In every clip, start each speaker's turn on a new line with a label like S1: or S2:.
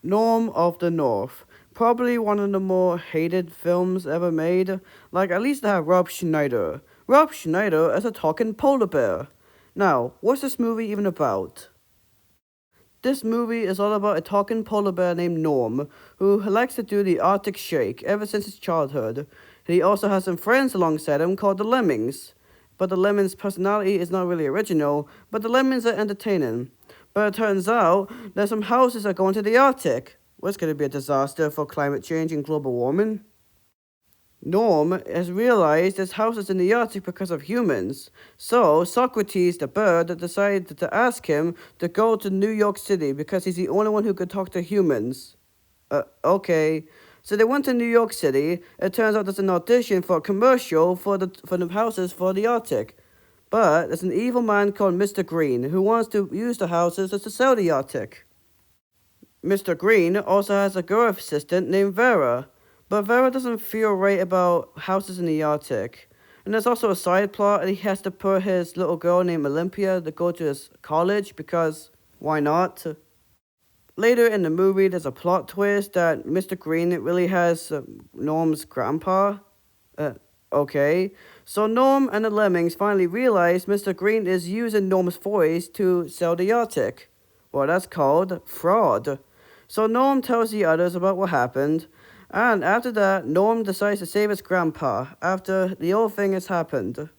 S1: Norm of the North. Probably one of the more hated films ever made. Like, at least they have Rob Schneider. Rob Schneider as a talking polar bear. Now, what's this movie even about? This movie is all about a talking polar bear named Norm, who likes to do the Arctic Shake ever since his childhood. He also has some friends alongside him called the Lemmings. But the Lemmings' personality is not really original, but the Lemmings are entertaining. But it turns out that some houses are going to the Arctic. What's going to be a disaster for climate change and global warming? Norm has realized his house is in the Arctic because of humans. So Socrates the bird decided to ask him to go to New York City because he's the only one who could talk to humans. Okay. So they went to New York City. It turns out there's an audition for a commercial for the houses for the Arctic. But there's an evil man called Mr. Green who wants to use the houses to sell the Arctic. Mr. Green also has a girl assistant named Vera, but Vera doesn't feel right about houses in the Arctic. And there's also a side plot, and he has to put his little girl named Olympia to go to his college because why not? Later in the movie, there's a plot twist that Mr. Green really has Norm's grandpa. Uh, okay. So Norm and the Lemmings finally realize Mr. Green is using Norm's voice to sell the Arctic. Well, that's called fraud. So Norm tells the others about what happened, and after that, Norm decides to save his grandpa after the whole thing has happened.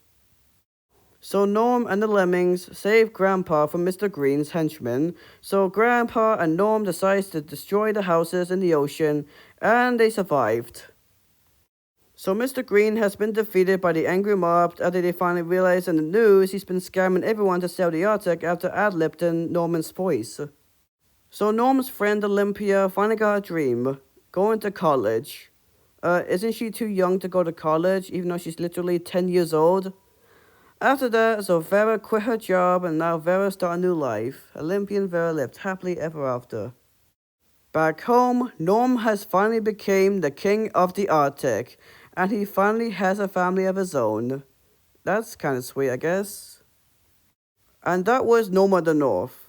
S1: So Norm and the Lemmings save Grandpa from Mr. Green's henchmen. So Grandpa and Norm decides to destroy the houses in the ocean, and they survived. So Mr. Green has been defeated by the angry mob after they finally realize in the news he's been scamming everyone to sell the Arctic after ad-libbing Norman's voice. So Norm's friend Olympia finally got a dream, going to college. Isn't she too young to go to college, even though she's literally 10 years old? After that, so Vera quit her job and now Vera started a new life. Olympia and Vera lived happily ever after. Back home, Norm has finally become the king of the Arctic, and he finally has a family of his own. That's kind of sweet, I guess. And that was Norm of the North.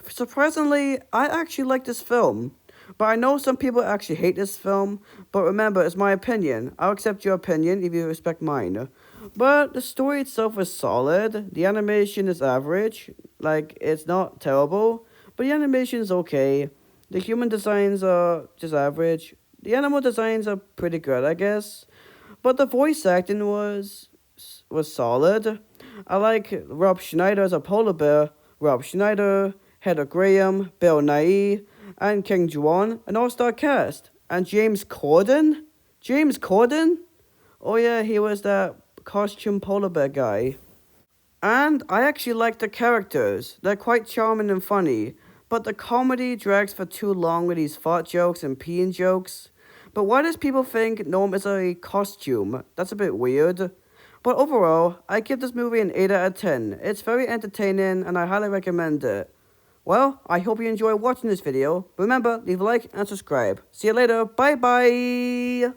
S1: Surprisingly, I actually like this film. But I know some people actually hate this film, but remember, it's my opinion. I'll accept your opinion if you respect mine. But the story itself is solid. The animation is average. Like, it's not terrible, but the animation is okay. The human designs are just average. The animal designs are pretty good, I guess. But the voice acting was solid. I like Rob Schneider as a polar bear. Rob Schneider, Heather Graham, Bill Nighy, and King Juan, an all-star cast. And James Corden? James Corden? Oh yeah, he was that costume polar bear guy. And I actually like the characters. They're quite charming and funny. But the comedy drags for too long with these fart jokes and peeing jokes. But why does people think Norm is a costume? That's a bit weird. But overall, I give this movie an 8 out of 10. It's very entertaining and I highly recommend it. Well, I hope you enjoy watching this video. Remember, leave a like and subscribe. See you later. Bye bye.